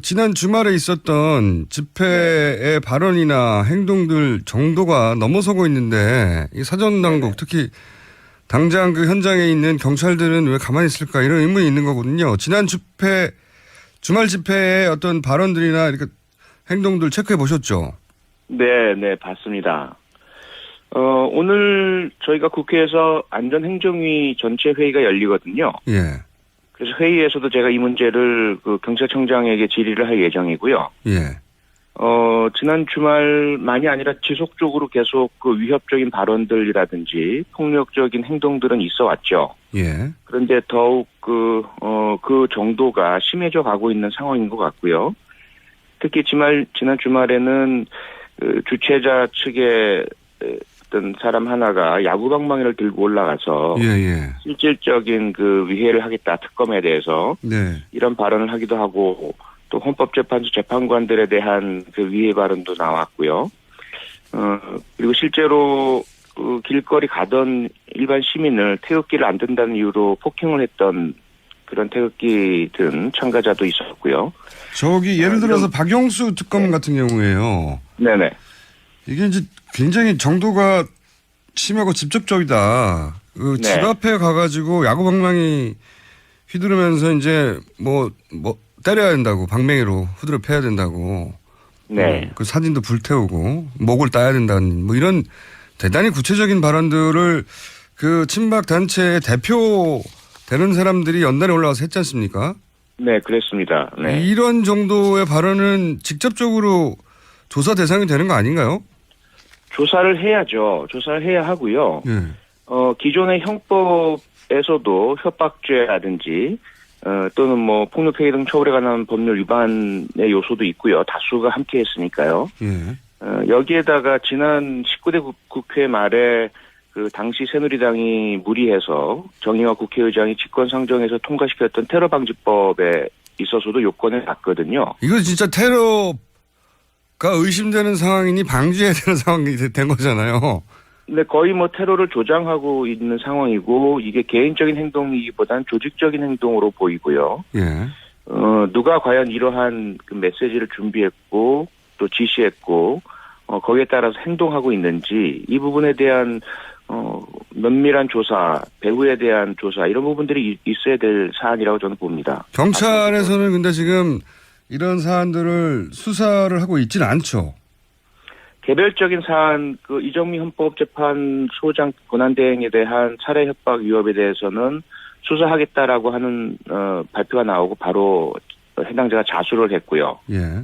지난 주말에 있었던 집회의 발언이나 행동들 정도가 넘어서고 있는데 이 사전당국 특히 당장 그 현장에 있는 경찰들은 왜 가만히 있을까 이런 의문이 있는 거거든요. 지난 주말 집회의 어떤 발언들이나 이렇게 행동들 체크해 보셨죠? 네, 봤습니다. 오늘 저희가 국회에서 안전행정위 전체 회의가 열리거든요. 예. 그래서 회의에서도 제가 이 문제를 그 경찰청장에게 질의를 할 예정이고요. 예. 지난 주말만이 아니라 지속적으로 계속 그 위협적인 발언들이라든지 폭력적인 행동들은 있어 왔죠. 예. 그런데 더욱 그 정도가 심해져 가고 있는 상황인 것 같고요. 특히 지난 주말에는 그 주최자 측의 어떤 사람 하나가 야구방망이를 들고 올라가서 예. 실질적인 그 위해를 하겠다 특검에 대해서 네. 이런 발언을 하기도 하고 또 헌법재판소 재판관들에 대한 그 위해 발언도 나왔고요. 그리고 실제로 그 길거리 가던 일반 시민을 태극기를 안 든다는 이유로 폭행을 했던 그런 태극기 든 참가자도 있었고요. 저기 예를 들어서 박영수 특검 같은 경우에요. 네네. 이게 이제 굉장히 정도가 심하고 직접적이다. 집 앞에 가가지고 야구방망이 휘두르면서 이제 뭐 때려야 된다고 방망이로 후드려 패야 된다고. 네. 그 사진도 불태우고 목을 따야 된다는 뭐 이런 대단히 구체적인 발언들을 그 친박 단체의 대표 되는 사람들이 연단에 올라와서 했지 않습니까? 네, 그랬습니다. 네. 이런 정도의 발언은 직접적으로 조사 대상이 되는 거 아닌가요? 조사를 해야죠. 조사를 해야 하고요. 네. 기존의 형법에서도 협박죄라든지 또는 뭐 폭력행위 등 처벌에 관한 법률 위반의 요소도 있고요. 다수가 함께 했으니까요. 예. 여기에다가 지난 19대 국회 말에 그 당시 새누리당이 무리해서 정의화 국회의장이 직권상정해서 통과시켰던 테러방지법에 있어서도 요건을 놨거든요. 이거 진짜 테러가 의심되는 상황이니 방지해야 되는 상황이 된 거잖아요. 근데 거의 뭐 테러를 조장하고 있는 상황이고 이게 개인적인 행동이기보다는 조직적인 행동으로 보이고요. 예. 누가 과연 이러한 그 메시지를 준비했고 또 지시했고 거기에 따라서 행동하고 있는지 이 부분에 대한 면밀한 조사, 배후에 대한 조사 이런 부분들이 있어야 될 사안이라고 저는 봅니다. 경찰에서는 근데 지금 이런 사안들을 수사를 하고 있지는 않죠. 개별적인 사안, 그 이정미 헌법재판소장 권한대행에 대한 살해 협박 위협에 대해서는 수사하겠다라고 하는 발표가 나오고 바로 해당자가 자수를 했고요. 예.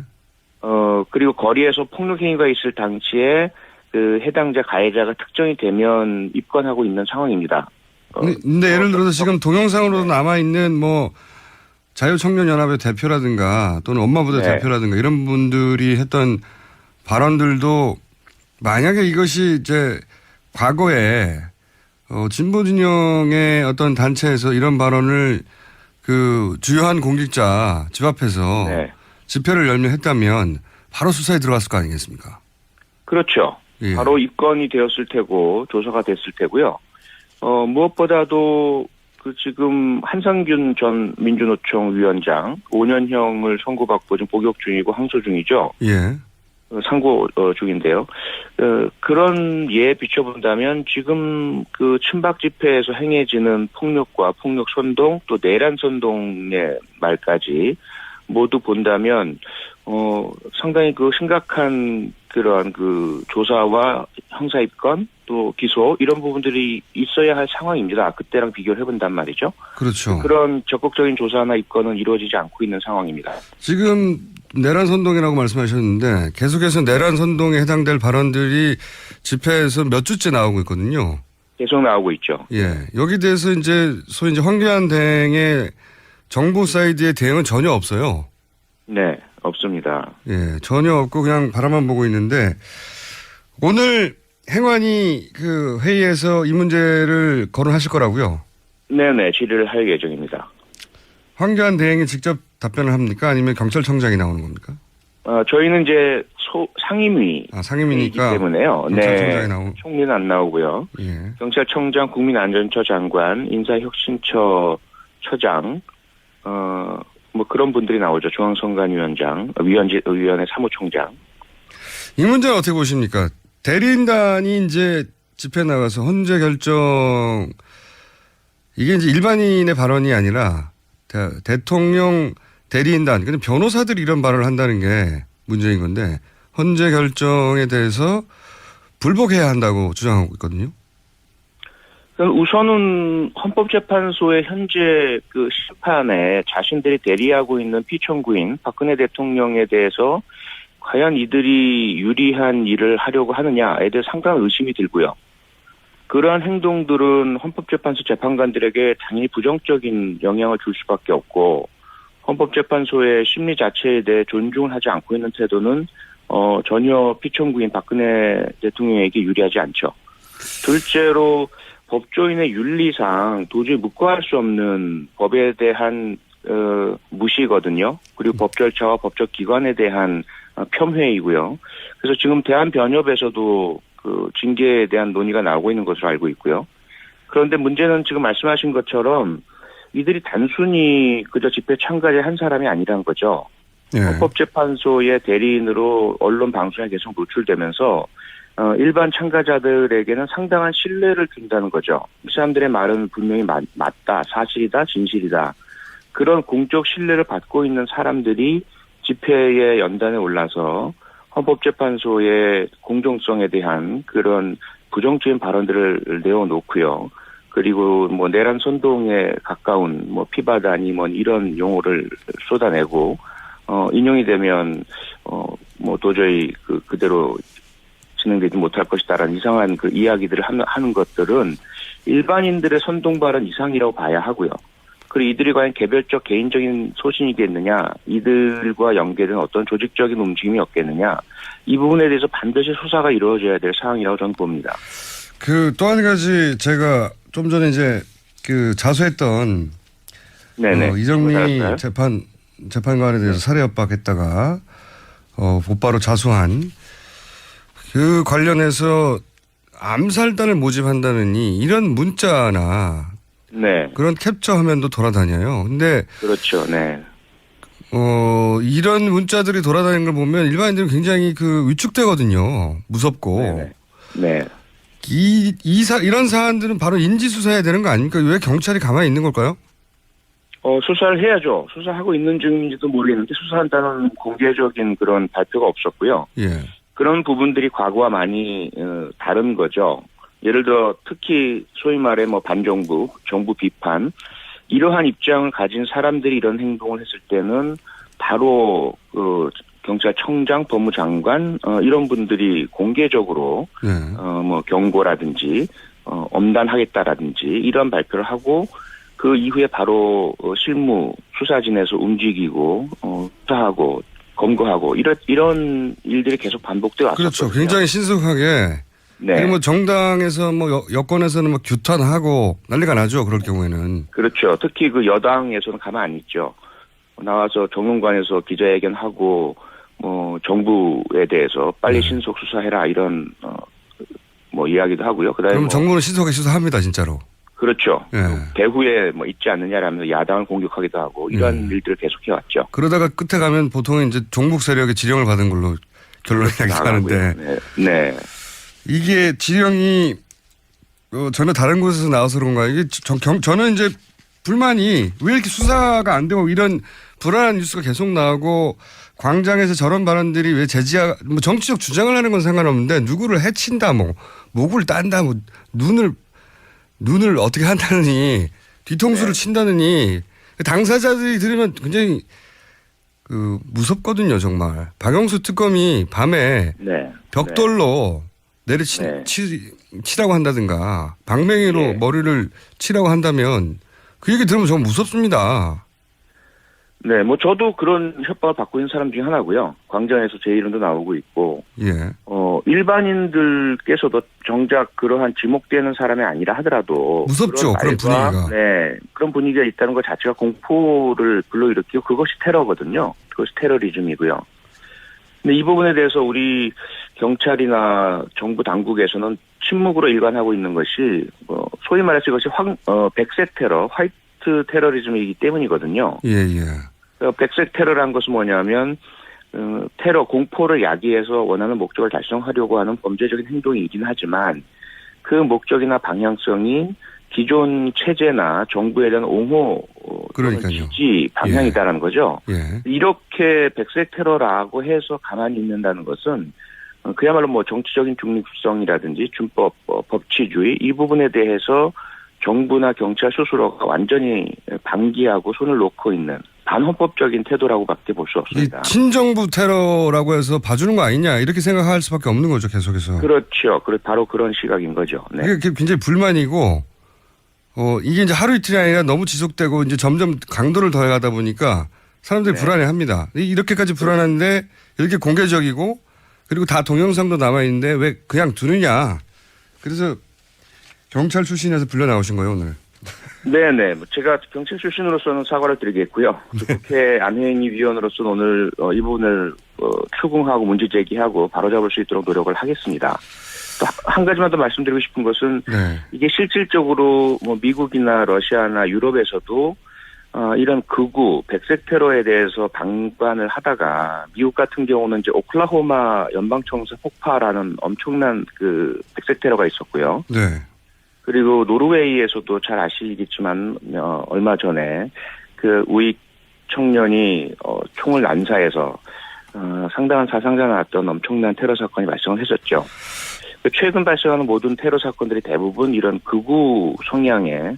그리고 거리에서 폭력 행위가 있을 당시에 그 해당자 가해자가 특정이 되면 입건하고 있는 상황입니다. 근데 예를 들어서 지금 동영상으로 남아 있는 뭐 자유청년연합의 대표라든가 또는 엄마부대 대표라든가 이런 분들이 했던 발언들도 만약에 이것이 이제 과거에 진보 진영의 어떤 단체에서 이런 발언을 그 주요한 공직자 집 앞에서 집회를 열며 했다면 바로 수사에 들어갔을 거 아니겠습니까? 그렇죠. 예. 바로 입건이 되었을 테고 조사가 됐을 테고요. 무엇보다도 그 지금 한상균 전 민주노총 위원장 5년형을 선고받고 지금 복역 중이고 항소 중이죠. 예. 상고 중인데요. 그런 예에 비춰본다면 지금 그 친박 집회에서 행해지는 폭력과 폭력 선동 또 내란 선동의 말까지 모두 본다면 상당히 그 심각한 그러한 그 조사와 형사 입건 또 기소 이런 부분들이 있어야 할 상황입니다. 그때랑 비교를 해본단 말이죠. 그렇죠. 그런 적극적인 조사나 입건은 이루어지지 않고 있는 상황입니다. 지금 내란 선동이라고 말씀하셨는데 계속해서 내란 선동에 해당될 발언들이 집회에서 몇 주째 나오고 있거든요. 계속 나오고 있죠. 예. 여기 대해서 이제 소위 이제 황교안 대행의 정부 사이드의 대응은 전혀 없어요. 네, 없습니다. 예, 전혀 없고 그냥 바라만 보고 있는데 오늘 행안위 그 회의에서 이 문제를 거론하실 거라고요? 네네, 질의를 할 예정입니다. 황교안 대행이 직접 답변을 합니까? 아니면 경찰청장이 나오는 겁니까? 저희는 이제 상임위. 상임위니까. 때문에요. 경찰청장이 나오고. 총리는 안 나오고요. 예. 경찰청장, 국민안전처 장관, 인사혁신처 처장, 뭐 그런 분들이 나오죠. 중앙선관위원장, 위원회 사무총장. 이 문제는 어떻게 보십니까? 대리인단이 이제 집회 나가서 헌재 결정, 이게 이제 일반인의 발언이 아니라 대통령 대리인단, 그냥 변호사들이 이런 발언을 한다는 게 문제인 건데, 헌재 결정에 대해서 불복해야 한다고 주장하고 있거든요. 우선은 헌법재판소의 현재 그 심판에 자신들이 대리하고 있는 피청구인 박근혜 대통령에 대해서 과연 이들이 유리한 일을 하려고 하느냐에 대해 상당한 의심이 들고요. 그러한 행동들은 헌법재판소 재판관들에게 당연히 부정적인 영향을 줄 수밖에 없고, 헌법재판소의 심리 자체에 대해 존중을 하지 않고 있는 태도는 전혀 피청구인 박근혜 대통령에게 유리하지 않죠. 둘째로 법조인의 윤리상 도저히 묵과할 수 없는 법에 대한 무시거든요. 그리고 법 절차와 법적 기관에 대한 폄훼이고요. 그래서 지금 대한변협에서도 그 징계에 대한 논의가 나오고 있는 것으로 알고 있고요. 그런데 문제는 지금 말씀하신 것처럼 이들이 단순히 그저 집회 참가자 한 사람이 아니란 거죠. 네. 헌법재판소의 대리인으로 언론 방송에 계속 노출되면서 일반 참가자들에게는 상당한 신뢰를 준다는 거죠. 이 사람들의 말은 분명히 맞다, 사실이다, 진실이다. 그런 공적 신뢰를 받고 있는 사람들이 집회의 연단에 올라서 헌법재판소의 공정성에 대한 그런 부정적인 발언들을 내어놓고요. 그리고 뭐 내란 선동에 가까운 뭐 피바다니 뭐 이런 용어를 쏟아내고 인용이 되면 뭐 도저히 그대로 진행되지 못할 것이다라는 이상한 그 이야기들을 하는 것들은 일반인들의 선동 발언 이상이라고 봐야 하고요. 그리고 이들이 과연 개별적 개인적인 소신이겠느냐, 이들과 연계된 어떤 조직적인 움직임이 없겠느냐, 이 부분에 대해서 반드시 수사가 이루어져야 될 상황이라고 저는 봅니다. 또 한 가지 제가 좀 전에 이제 자수했던 이정미 재판관에 대해서 살해 협박했다가 곧바로 자수한 그 관련해서 암살단을 모집한다느니 이런 문자나 그런 캡처 화면도 돌아다녀요. 근데 그렇죠. 네. 이런 문자들이 돌아다니는 걸 보면 일반인들은 굉장히 위축되거든요. 무섭고. 네. 이런 사안들은 바로 인지수사해야 되는 거 아닙니까? 왜 경찰이 가만히 있는 걸까요? 수사를 해야죠. 수사하고 있는 중인지도 모르겠는데 수사한다는 공개적인 그런 발표가 없었고요. 예. 그런 부분들이 과거와 많이 다른 거죠. 예를 들어 특히 소위 말해 반정부, 정부 비판 이러한 입장을 가진 사람들이 이런 행동을 했을 때는 바로 경찰청장, 법무장관 이런 분들이 공개적으로 경고라든지 엄단하겠다라든지 이런 발표를 하고 그 이후에 바로 실무 수사진에서 움직이고 수사하고 검거하고 이런 일들이 계속 반복되어 왔었거든요. 그렇죠. 굉장히 신속하게. 네. 그리고 정당에서 여권에서는 규탄하고 난리가 나죠. 그럴 경우에는. 그렇죠. 특히 여당에서는 가만 안 있죠. 나와서 정론관에서 기자회견하고 정부에 대해서 빨리 신속 수사해라 이런 이야기도 하고요. 그다음에 그럼 정부는 신속하게 수사합니다, 진짜로. 그렇죠. 예. 배후에 있지 않느냐라면서 야당을 공격하기도 하고 이런 일들을 계속해 왔죠. 그러다가 끝에 가면 보통은 이제 종북 세력의 지령을 받은 걸로 결론이 나가는데. 네. 이게 지령이 전혀 다른 곳에서 나와서 그런가. 이게 저는 이제 불만이 왜 이렇게 수사가 안 되고 이런 불안한 뉴스가 계속 나오고 광장에서 저런 발언들이 왜 정치적 주장을 하는 건 상관없는데 누구를 해친다, 목을 딴다, 눈을 어떻게 한다느니 뒤통수를 친다느니 당사자들이 들으면 굉장히 무섭거든요, 정말. 박영수 특검이 밤에 벽돌로 치라고 한다든가 방맹이로 머리를 치라고 한다면 그 얘기 들으면 정말 무섭습니다. 네, 저도 그런 협박을 받고 있는 사람 중에 하나고요. 광장에서 제 이름도 나오고 있고, 일반인들께서도 정작 그러한 지목되는 사람이 아니라 하더라도 무섭죠. 그런 분위기가. 네, 그런 분위기가 있다는 것 자체가 공포를 불러일으키고 그것이 테러거든요. 그것이 테러리즘이고요. 근데 이 부분에 대해서 우리 경찰이나 정부 당국에서는 침묵으로 일관하고 있는 것이 소위 말해서 이것이 백색 테러, 화이트 테러리즘이기 때문이거든요. 예. 백색 테러란 것은 뭐냐면 테러 공포를 야기해서 원하는 목적을 달성하려고 하는 범죄적인 행동이긴 하지만 그 목적이나 방향성이 기존 체제나 정부에 대한 옹호 또는 그러니까요. 지지 방향이다라는 거죠. 예. 이렇게 백색 테러라고 해서 가만히 있는다는 것은 그야말로 뭐 정치적인 중립성이라든지 준법, 법치주의 이 부분에 대해서 정부나 경찰 스스로가 완전히 방기하고 손을 놓고 있는 반헌법적인 태도라고밖에 볼 수 이 없습니다. 친정부 테러라고 해서 봐주는 거 아니냐 이렇게 생각할 수밖에 없는 거죠 계속해서. 그렇죠. 바로 그런 시각인 거죠. 네. 이게 굉장히 불만이고 이게 이제 하루 이틀이 아니라 너무 지속되고 이제 점점 강도를 더해가다 보니까 사람들이 네. 불안해합니다. 이렇게까지 불안한데 이렇게 공개적이고 그리고 다 동영상도 남아있는데 왜 그냥 두느냐. 그래서 경찰 출신에서 불려 나오신 거예요 오늘. 네네. 제가 경찰 출신으로서는 사과를 드리겠고요. 국회 안행위위원으로서는 오늘 이 부분을 추궁하고 문제 제기하고 바로잡을 수 있도록 노력을 하겠습니다. 또 한 가지만 더 말씀드리고 싶은 것은 네. 이게 실질적으로 뭐 미국이나 러시아나 유럽에서도 이런 극우 백색 테러에 대해서 방관을 하다가 미국 같은 경우는 이제 오클라호마 연방청사 폭파라는 엄청난 그 백색 테러가 있었고요. 네. 그리고 노르웨이에서도 잘 아시겠지만 얼마 전에 그 우익 청년이 총을 난사해서 상당한 사상자 나왔던 엄청난 테러 사건이 발생을 했었죠. 최근 발생하는 모든 테러 사건들이 대부분 이런 극우 성향의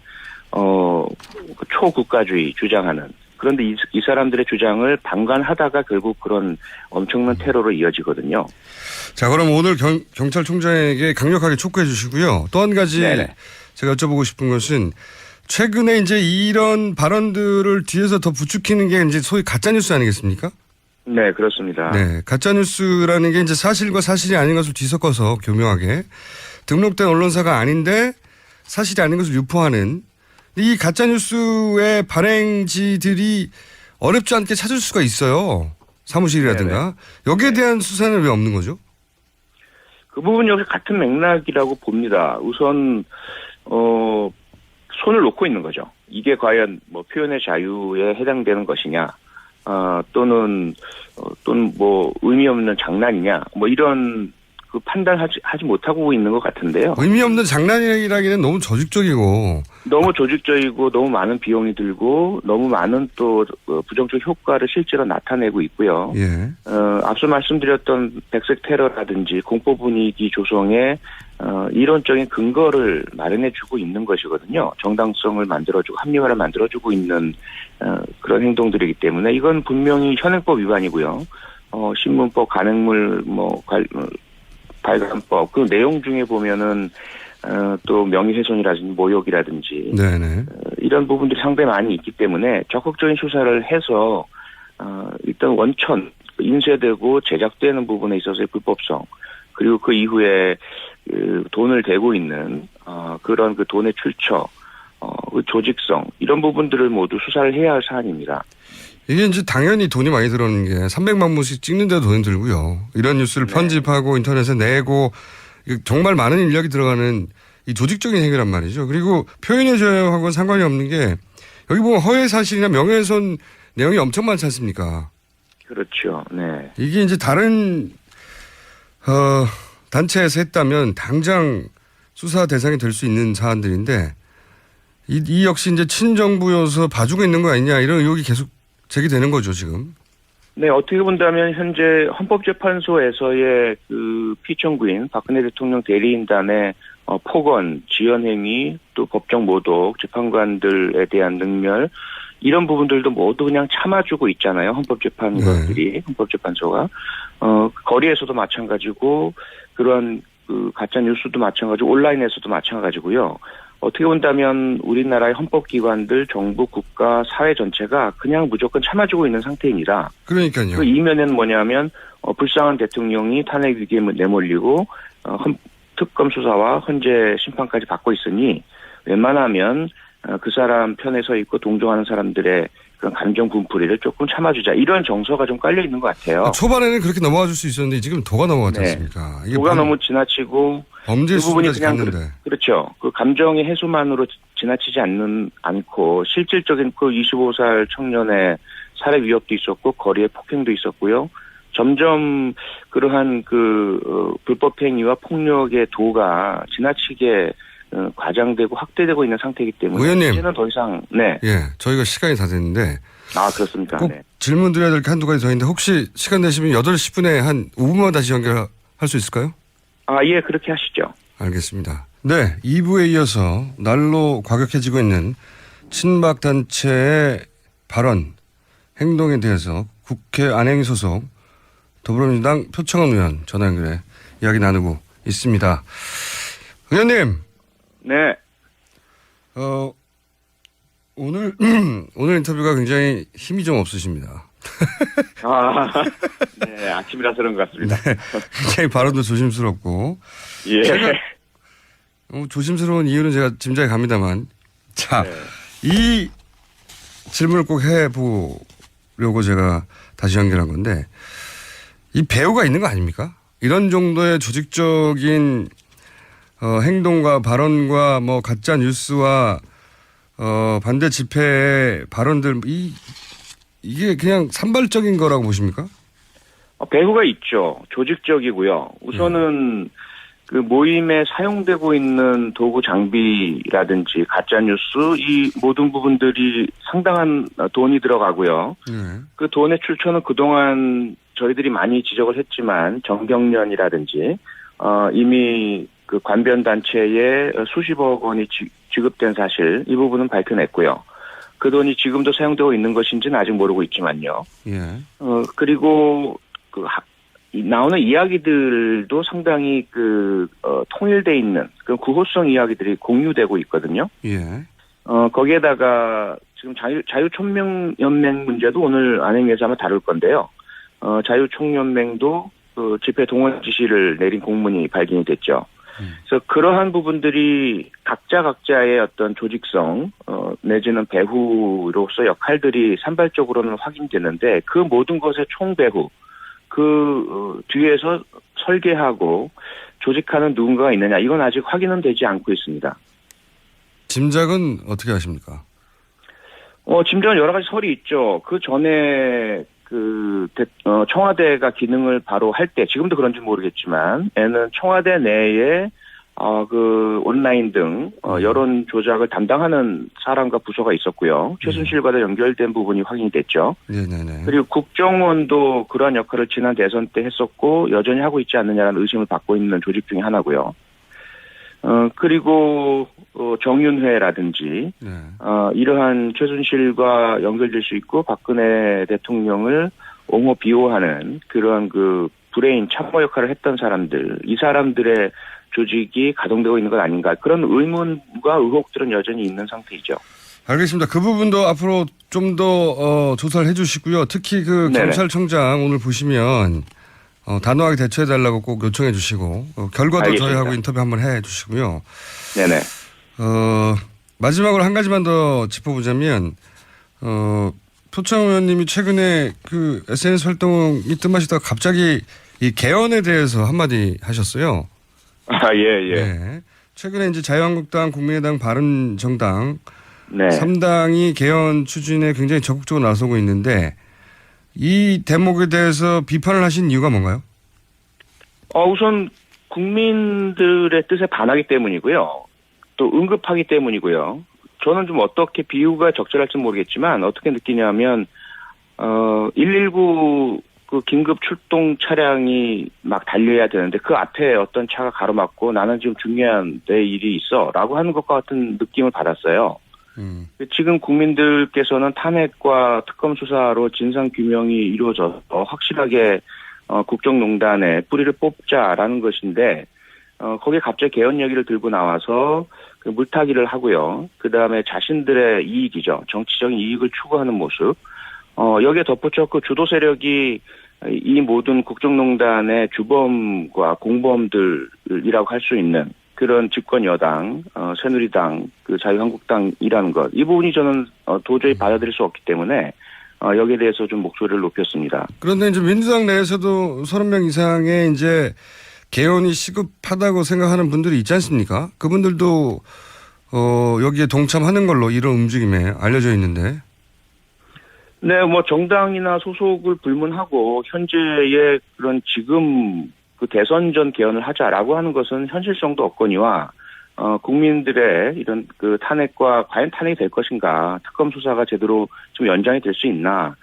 초국가주의 주장하는 그런데 이 사람들의 주장을 방관하다가 결국 그런 엄청난 테러로 이어지거든요. 자, 그럼 오늘 경찰총장에게 강력하게 촉구해 주시고요. 또 한 가지 네네. 제가 여쭤보고 싶은 것은 최근에 이제 이런 발언들을 뒤에서 더 부추기는 게 이제 소위 가짜뉴스 아니겠습니까? 네, 그렇습니다. 네. 가짜뉴스라는 게 이제 사실과 사실이 아닌 것을 뒤섞어서 교묘하게 등록된 언론사가 아닌데 사실이 아닌 것을 유포하는 이 가짜뉴스의 발행지들이 어렵지 않게 찾을 수가 있어요. 사무실이라든가. 여기에 대한 수사는 왜 없는 거죠? 그 부분 역시 같은 맥락이라고 봅니다. 우선 손을 놓고 있는 거죠. 이게 과연 뭐 표현의 자유에 해당되는 것이냐, 또는 뭐 의미 없는 장난이냐, 뭐 이런 그 판단하지 못하고 있는 것 같은데요. 의미 없는 장난이라기는 너무 조직적이고. 너무 조직적이고 너무 많은 비용이 들고 너무 많은 또 부정적 효과를 실제로 나타내고 있고요. 예. 앞서 말씀드렸던 백색 테러라든지 공포 분위기 조성에 이론적인 근거를 마련해주고 있는 것이거든요. 정당성을 만들어주고 합리화를 만들어주고 있는 그런 행동들이기 때문에 이건 분명히 현행법 위반이고요. 신문법, 간행물 발간법 그 내용 중에 보면은 또 명예훼손이라든지 모욕이라든지 네네. 이런 부분들이 상당히 많이 있기 때문에 적극적인 수사를 해서 일단 원천 인쇄되고 제작되는 부분에 있어서의 불법성 그리고 그 이후에 돈을 대고 있는 그런 그 돈의 출처 그 조직성 이런 부분들을 모두 수사를 해야 할 사안입니다. 이게 이제 당연히 돈이 많이 들어오는 게 300만 부씩 찍는데도 돈이 들고요. 이런 뉴스를 편집하고 인터넷에 내고 정말 많은 인력이 들어가는 이 조직적인 행위란 말이죠. 그리고 표현의 자유하고는 상관이 없는 게 여기 보면 허위 사실이나 명예훼손 내용이 엄청 많지 않습니까? 그렇죠. 네. 이게 이제 다른 단체에서 했다면 당장 수사 대상이 될 수 있는 사안들인데 이 역시 이제 친정부여서 봐주고 있는 거 아니냐 이런 의혹이 계속 제기되는 거죠 지금. 네, 어떻게 본다면 현재 헌법재판소에서의 그 피청구인 박근혜 대통령 대리인단의 폭언, 지연행위, 또 법정 모독, 재판관들에 대한 능멸 이런 부분들도 모두 그냥 참아주고 있잖아요. 헌법재판관들이, 헌법재판소가. 거리에서도 마찬가지고 그런 그 가짜 뉴스도 마찬가지고 온라인에서도 마찬가지고요. 어떻게 본다면 우리나라의 헌법기관들, 정부, 국가, 사회 전체가 그냥 무조건 참아주고 있는 상태입니다. 그러니까요. 그 이면에는 뭐냐면 불쌍한 대통령이 탄핵 위기에 내몰리고 특검 수사와 헌재 심판까지 받고 있으니 웬만하면 그 사람 편에 서 있고 동정하는 사람들의 그런 감정 분풀이를 조금 참아주자. 이런 정서가 좀 깔려 있는 것 같아요. 초반에는 그렇게 넘어가 줄 수 있었는데 지금 도가 넘어갔지 네. 않습니까? 이게 도가 너무 지나치고 범죄 그 부분이 수준까지 그냥 갔는데. 그렇죠. 그 감정의 해소만으로 지나치지 않고 실질적인 그 25살 청년의 살해 위협도 있었고 거리에 폭행도 있었고요. 점점 그러한 불법 행위와 폭력의 도가 지나치게 과장되고 확대되고 있는 상태이기 때문에 의원님, 이제는 더 이상 네. 예, 저희가 시간이 다 됐는데 그렇습니까? 꼭 네. 질문 드려야 될 게 한두 가지 더 있는데 혹시 시간 되시면 8시 10분에 한 5분만 다시 연결할 수 있을까요? 예, 그렇게 하시죠. 알겠습니다. 네, 2부에 이어서 날로 과격해지고 있는 친박단체의 발언, 행동에 대해서 국회 안행 소속 더불어민주당 표창원 의원 전화 연결해 이야기 나누고 있습니다. 의원님. 네. 오늘 인터뷰가 굉장히 힘이 좀 없으십니다. 네, 아침이라서 그런 것 같습니다. 네, 굉장히 발언도 조심스럽고. 예. 제가 조심스러운 이유는 제가 짐작이 갑니다만. 자, 네. 이 질문을 꼭 해보려고 제가 다시 연결한 건데, 이 배후가 있는 거 아닙니까? 이런 정도의 조직적인 행동과 발언과 뭐 가짜 뉴스와 반대 집회의 발언들 이게 그냥 산발적인 거라고 보십니까? 배후가 있죠. 조직적이고요. 우선은 그 모임에 사용되고 있는 도구 장비라든지 가짜 뉴스 이 모든 부분들이 상당한 돈이 들어가고요. 그 돈의 출처는 그동안 저희들이 많이 지적을 했지만 정경련이라든지 이미 그 관변 단체에 수십억 원이 지급된 사실 이 부분은 밝혀냈고요. 그 돈이 지금도 사용되고 있는 것인지는 아직 모르고 있지만요. 예. 그리고 나오는 이야기들도 상당히 통일돼 있는 그런 구호성 이야기들이 공유되고 있거든요. 예. 거기에다가 지금 자유총연맹 문제도 오늘 안행에서 아마 다룰 건데요. 자유총연맹도 그 집회 동원 지시를 내린 공문이 발견이 됐죠. 그래서 그러한 부분들이 각자의 어떤 조직성 내지는 배후로서 역할들이 산발적으로는 확인되는데 그 모든 것의 총배후 뒤에서 설계하고 조직하는 누군가가 있느냐 이건 아직 확인은 되지 않고 있습니다. 짐작은 어떻게 하십니까? 짐작은 여러 가지 설이 있죠. 그 전에 청와대가 기능을 바로 할 때, 지금도 그런지 모르겠지만, 에는 청와대 내에, 온라인 등, 여론 조작을 담당하는 사람과 부서가 있었고요. 최순실과도 연결된 부분이 확인이 됐죠. 네네네. 그리고 국정원도 그러한 역할을 지난 대선 때 했었고, 여전히 하고 있지 않느냐라는 의심을 받고 있는 조직 중에 하나고요. 그리고, 정윤회라든지, 네. 이러한 최순실과 연결될 수 있고 박근혜 대통령을 옹호 비호하는 그런 브레인 참모 역할을 했던 사람들, 이 사람들의 조직이 가동되고 있는 것 아닌가 그런 의문과 의혹들은 여전히 있는 상태이죠. 알겠습니다. 그 부분도 앞으로 좀 더 조사를 해주시고요. 특히 네네. 경찰청장 오늘 보시면 단호하게 대처해달라고 꼭 요청해 주시고 결과도 알겠습니다. 저희하고 인터뷰 한번 해 주시고요. 네네. 마지막으로 한 가지만 더 짚어보자면 표창원 의원님이 최근에 SNS 활동이 뜸하시다가 갑자기 이 개헌에 대해서 한마디 하셨어요. 예. 네. 최근에 이제 자유한국당, 국민의당, 바른정당 네. 3당이 개헌 추진에 굉장히 적극적으로 나서고 있는데 이 대목에 대해서 비판을 하신 이유가 뭔가요? 우선 국민들의 뜻에 반하기 때문이고요. 또 응급하기 때문이고요. 저는 좀 어떻게 비유가 적절할지 모르겠지만 어떻게 느끼냐면 119 긴급 출동 차량이 막 달려야 되는데 그 앞에 어떤 차가 가로막고 나는 지금 중요한 내 일이 있어라고 하는 것과 같은 느낌을 받았어요. 지금 국민들께서는 탄핵과 특검 수사로 진상 규명이 이루어져서 확실하게 국정농단에 뿌리를 뽑자라는 것인데 거기에 갑자기 개헌 얘기를 들고 나와서 물타기를 하고요. 그 다음에 자신들의 이익이죠. 정치적인 이익을 추구하는 모습. 여기에 덧붙여 주도 세력이 이 모든 국정농단의 주범과 공범들이라고 할 수 있는 그런 집권 여당, 새누리당, 자유한국당이라는 것. 이 부분이 저는 도저히 받아들일 수 없기 때문에 여기에 대해서 좀 목소리를 높였습니다. 그런데 이제 민주당 내에서도 30명 이상의 이제 개헌이 시급하다고 생각하는 분들이 있지 않습니까? 그분들도 여기에 동참하는 걸로 이런 움직임에 알려져 있는데. 네, 뭐 정당이나 소속을 불문하고 현재의 그런 지금 그 대선 전 개헌을 하자라고 하는 것은 현실성도 없거니와 국민들의 이런 그 탄핵과 과연 탄핵이 될 것인가, 특검 수사가 제대로 좀 연장이 될 수 있나,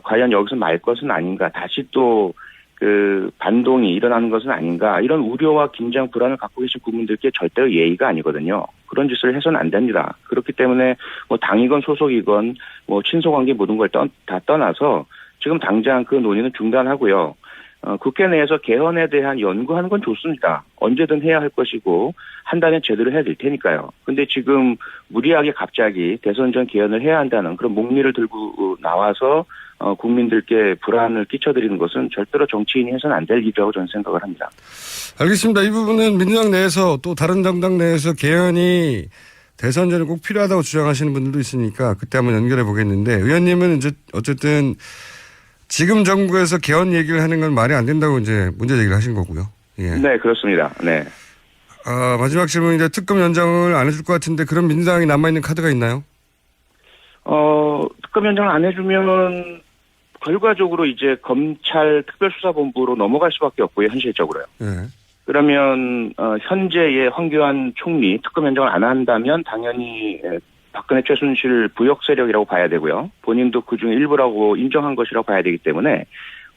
과연 여기서 말 것은 아닌가, 다시 또 그 반동이 일어나는 것은 아닌가, 이런 우려와 긴장, 불안을 갖고 계신 국민들께 절대로 예의가 아니거든요. 그런 짓을 해서는 안 됩니다. 그렇기 때문에 뭐 당이건 소속이건 뭐 친소관계 모든 걸 다 떠나서 지금 당장 그 논의는 중단하고요. 국회 내에서 개헌에 대한 연구하는 건 좋습니다. 언제든 해야 할 것이고 한다면 제대로 해야 될 테니까요. 근데 지금 무리하게 갑자기 대선 전 개헌을 해야 한다는 그런 목리를 들고 나와서 국민들께 불안을 끼쳐드리는 것은 절대로 정치인이 해서는 안 될 일이라고 저는 생각을 합니다. 알겠습니다. 이 부분은 민주당 내에서 또 다른 정당 내에서 개헌이 대선 전에 꼭 필요하다고 주장하시는 분들도 있으니까 그때 한번 연결해 보겠는데, 의원님은 이제 어쨌든 지금 정부에서 개헌 얘기를 하는 건 말이 안 된다고 이제 문제 제기를 하신 거고요. 예. 네, 그렇습니다. 네. 마지막 질문인데, 특검 연장을 안 해줄 것 같은데 그런 민주당이 남아있는 카드가 있나요? 특검 연장을 안 해주면 결과적으로 이제 검찰 특별수사본부로 넘어갈 수밖에 없고요, 현실적으로요. 예. 그러면 현재의 황교안 총리 특검 연장을 안 한다면 당연히 박근혜 최순실 부역 세력이라고 봐야 되고요. 본인도 그중 일부라고 인정한 것이라고 봐야 되기 때문에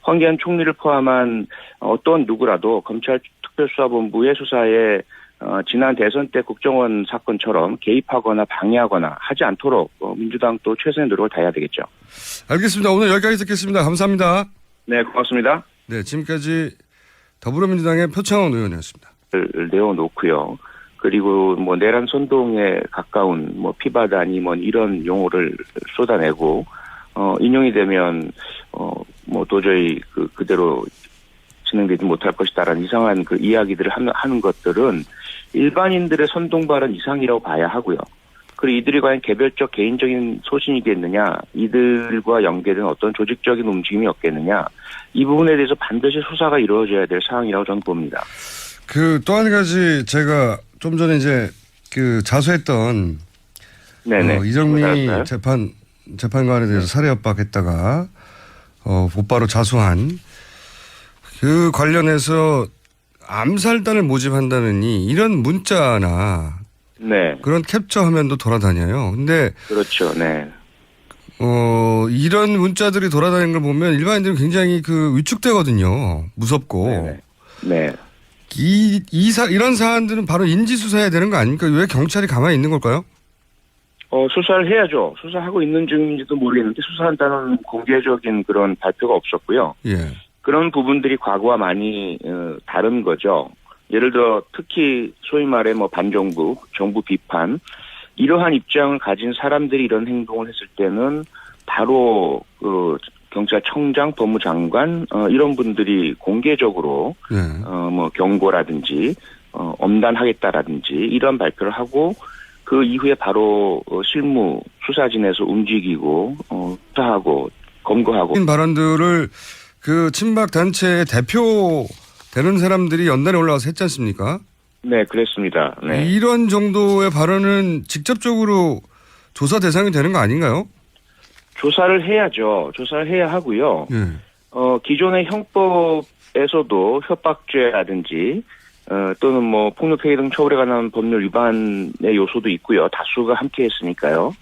황교안 총리를 포함한 어떤 누구라도 검찰 특별수사본부의 수사에 지난 대선 때 국정원 사건처럼 개입하거나 방해하거나 하지 않도록 민주당 또 최선의 노력을 다해야 되겠죠. 알겠습니다. 오늘 여기까지 듣겠습니다. 감사합니다. 네, 고맙습니다. 네, 지금까지 더불어민주당의 표창원 의원이었습니다. 내어놓고요. 그리고 뭐 내란 선동에 가까운 뭐 피바다니 뭐 이런 용어를 쏟아내고 인용이 되면 뭐 도저히 그대로 진행되지 못할 것이다라는 이상한 그 이야기들을 하는 것들은 일반인들의 선동 발언 이상이라고 봐야 하고요. 그리고 이들이 과연 개별적 개인적인 소신이겠느냐, 이들과 연계된 어떤 조직적인 움직임이 없겠느냐, 이 부분에 대해서 반드시 수사가 이루어져야 될 사항이라고 저는 봅니다. 또 한 가지 제가 좀 전에 이제 자수했던 이정미 재판관에 대해서 살해 협박했다가 곧바로 자수한 그 관련해서 암살단을 모집한다느니 이런 문자나 그런 캡처 화면도 돌아다녀요. 근데 그렇죠. 네. 이런 문자들이 돌아다니는 걸 보면 일반인들은 굉장히 위축되거든요. 무섭고. 네. 이런 사안들은 바로 인지수사해야 되는 거 아닙니까? 왜 경찰이 가만히 있는 걸까요? 수사를 해야죠. 수사하고 있는 중인지도 모르겠는데 수사한다는 공개적인 그런 발표가 없었고요. 예. 그런 부분들이 과거와 많이 다른 거죠. 예를 들어 특히 소위 말해 반정부, 정부 비판, 이러한 입장을 가진 사람들이 이런 행동을 했을 때는 바로 경찰청장, 법무장관 이런 분들이 공개적으로 경고라든지 엄단하겠다라든지 이런 발표를 하고 그 이후에 바로 실무 수사진에서 움직이고 수사하고 검거하고 이런 발언들을 친박 단체의 대표 되는 사람들이 연단에 올라와서 했지 않습니까? 네, 그랬습니다. 네. 이런 정도의 발언은 직접적으로 조사 대상이 되는 거 아닌가요? 조사를 해야죠. 조사를 해야 하고요. 기존의 형법에서도 협박죄라든지 또는 폭력행위 등 처벌에 관한 법률 위반의 요소도 있고요. 다수가 함께 했으니까요.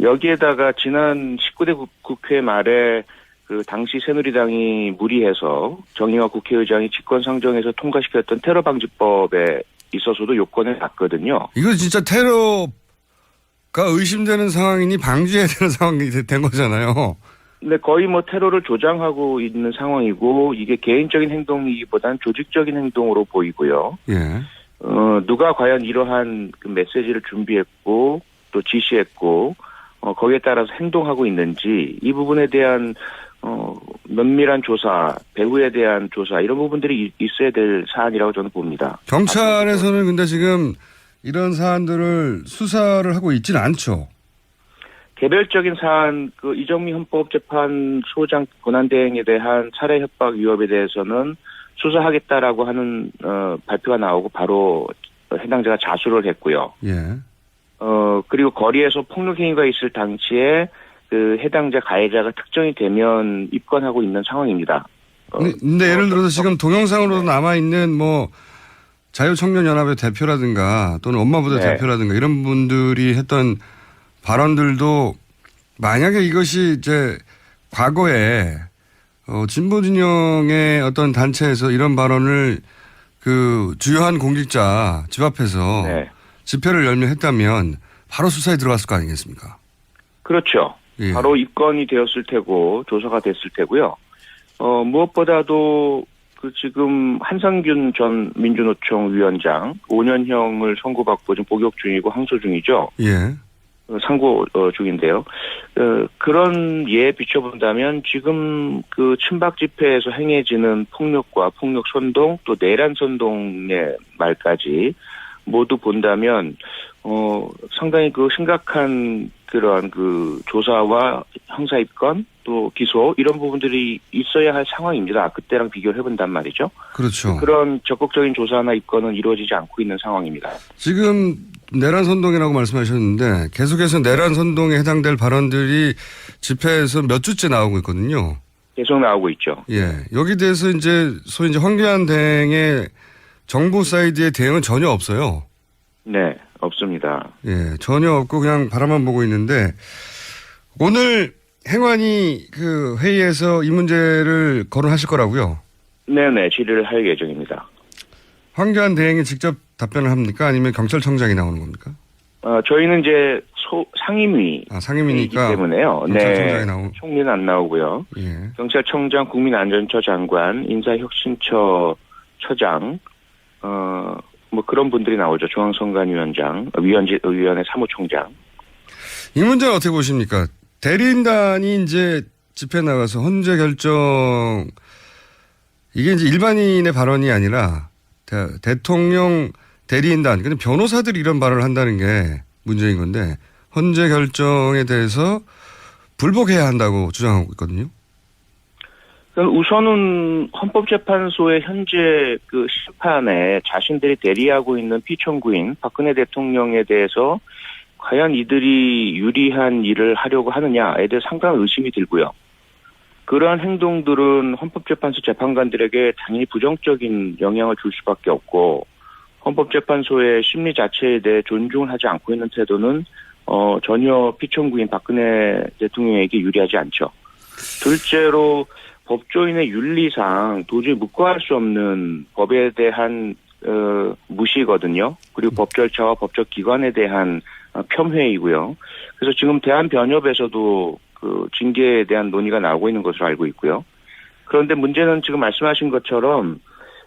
여기에다가 지난 19대 국회 말에 당시 새누리당이 무리해서 정의화 국회의장이 직권상정해서 통과시켰던 테러방지법에 있어서도 요건을 봤거든요. 이거 진짜 테러가 의심되는 상황이니 방지해야 되는 상황이 된 거잖아요. 근데 거의 테러를 조장하고 있는 상황이고 이게 개인적인 행동이기보다는 조직적인 행동으로 보이고요. 예. 누가 과연 이러한 메시지를 준비했고 또 지시했고 거기에 따라서 행동하고 있는지 이 부분에 대한 면밀한 조사, 배후에 대한 조사 이런 부분들이 있어야 될 사안이라고 저는 봅니다. 경찰에서는 근데 지금 이런 사안들을 수사를 하고 있지는 않죠. 개별적인 사안, 이정미 헌법재판소장 권한대행에 대한 살해 협박 위협에 대해서는 수사하겠다라고 하는 발표가 나오고 바로 해당자가 자수를 했고요. 예. 그리고 거리에서 폭력 행위가 있을 당시에 그 해당자 가해자가 특정이 되면 입건하고 있는 상황입니다. 근데 예를 들어서 지금 동영상으로 남아있는 뭐 자유청년연합의 대표라든가 또는 엄마부대 네. 대표라든가 이런 분들이 했던 발언들도 만약에 이것이 이제 과거에 진보 진영의 어떤 단체에서 이런 발언을 그 주요한 공직자 집 앞에서 네. 집회를 열며 했다면 바로 수사에 들어갔을 거 아니겠습니까? 그렇죠. 예. 바로 입건이 되었을 테고 조사가 됐을 테고요. 무엇보다도 그 지금 한상균 전 민주노총 위원장 5년형을 선고받고 지금 복역 중이고 항소 중이죠. 예. 상고 중인데요. 그런 예에 비춰본다면 지금 그 친박 집회에서 행해지는 폭력과 폭력 선동 또 내란 선동의 말까지 모두 본다면 상당히 그 심각한 그러한 그 조사와 형사 입건 또 기소 이런 부분들이 있어야 할 상황입니다. 그때랑 비교를 해본단 말이죠. 그렇죠. 그런 적극적인 조사나 입건은 이루어지지 않고 있는 상황입니다. 지금 내란 선동이라고 말씀하셨는데 계속해서 내란 선동에 해당될 발언들이 집회에서 몇 주째 나오고 있거든요. 계속 나오고 있죠. 예. 여기 대해서 이제 소위 이제 황교안 대행의 정부 사이드의 대응은 전혀 없어요. 네, 없습니다. 예. 전혀 없고 그냥 바라만 보고 있는데 오늘 행안위 그 회의에서 이 문제를 거론하실 거라고요? 네네, 질의를 할 예정입니다. 황교안 대행이 직접 답변을 합니까? 아니면 경찰청장이 나오는 겁니까? 저희는 이제 상임위. 상임위니까 때문에요. 경찰청장이 네. 나오고. 총리는 안 나오고요. 예. 경찰청장, 국민안전처 장관, 인사혁신처 처장, 뭐 그런 분들이 나오죠. 중앙선관위원장, 위원회 사무총장. 이 문제는 어떻게 보십니까? 대리인단이 이제 집회 나가서 헌재 결정, 이게 이제 일반인의 발언이 아니라 대통령 대리인단, 근데 변호사들이 이런 발언을 한다는 게 문제인 건데, 헌재 결정에 대해서 불복해야 한다고 주장하고 있거든요. 우선은 헌법재판소의 현재 그 심판에 자신들이 대리하고 있는 피청구인 박근혜 대통령에 대해서 과연 이들이 유리한 일을 하려고 하느냐에 대해 상당한 의심이 들고요. 그러한 행동들은 헌법재판소 재판관들에게 당연히 부정적인 영향을 줄 수밖에 없고 헌법재판소의 심리 자체에 대해 존중을 하지 않고 있는 태도는 전혀 피청구인 박근혜 대통령에게 유리하지 않죠. 둘째로 법조인의 윤리상 도저히 묵과할 수 없는 법에 대한 무시거든요. 그리고 법 절차와 법적 기관에 대한 폄훼이고요. 그래서 지금 대한변협에서도 그 징계에 대한 논의가 나오고 있는 것으로 알고 있고요. 그런데 문제는 지금 말씀하신 것처럼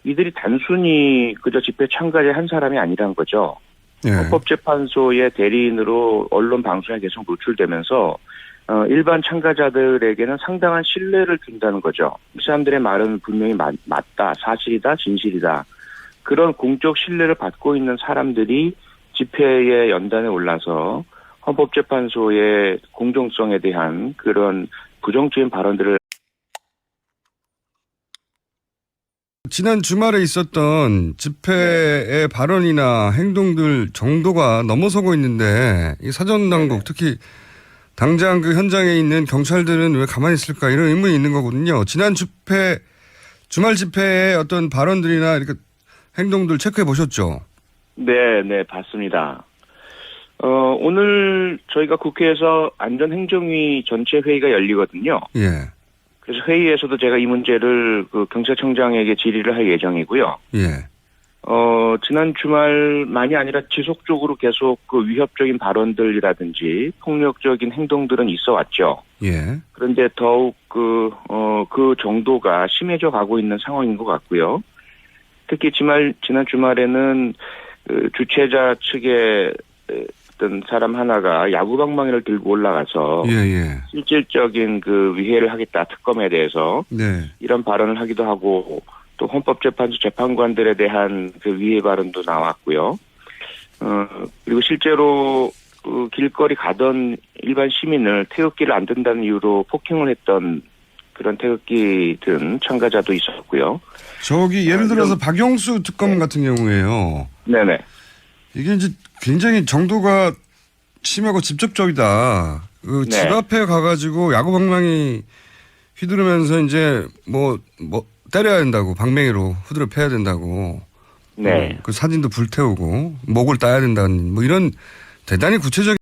이들이 단순히 그저 집회 참가자 한 사람이 아니라는 거죠. 예. 헌법재판소의 대리인으로 언론 방송에 계속 노출되면서 일반 참가자들에게는 상당한 신뢰를 준다는 거죠. 이 사람들의 말은 분명히 맞다, 사실이다, 진실이다. 그런 공적 신뢰를 받고 있는 사람들이 집회의 연단에 올라서 헌법재판소의 공정성에 대한 그런 부정적인 발언들을 지난 주말에 있었던 집회의 발언이나 행동들 정도가 넘어서고 있는데 이 사전당국 특히 당장 그 현장에 있는 경찰들은 왜 가만히 있을까 이런 의문이 있는 거거든요. 지난 주말 집회의 어떤 발언들이나 이렇게 행동들 체크해 보셨죠? 네, 봤습니다. 오늘 저희가 국회에서 안전행정위 전체 회의가 열리거든요. 예. 그래서 회의에서도 제가 이 문제를 그 경찰청장에게 질의를 할 예정이고요. 예. 지난 주말만이 아니라 지속적으로 계속 그 위협적인 발언들이라든지 폭력적인 행동들은 있어 왔죠. 예. 그런데 더욱 그 정도가 심해져 가고 있는 상황인 것 같고요. 특히 지난 주말에는 그 주최자 측의 어떤 사람 하나가 야구방망이를 들고 올라가서 예. 실질적인 그 위해를 하겠다 특검에 대해서 네. 이런 발언을 하기도 하고 또 헌법재판소 재판관들에 대한 그 위해 발언도 나왔고요. 그리고 실제로 그 길거리 가던 일반 시민을 태극기를 안 든다는 이유로 폭행을 했던 그런 태극기 든 참가자도 있었고요. 저기 예를 들어서 박영수 특검 같은 경우에요. 네네. 이게 이제 굉장히 정도가 심하고 직접적이다. 그 집 네. 앞에 가가지고 야구방망이 휘두르면서 이제 뭐 때려야 된다고 방망이로 후드려 패야 된다고. 네. 그 사진도 불태우고 목을 따야 된다는 뭐 이런 대단히 구체적인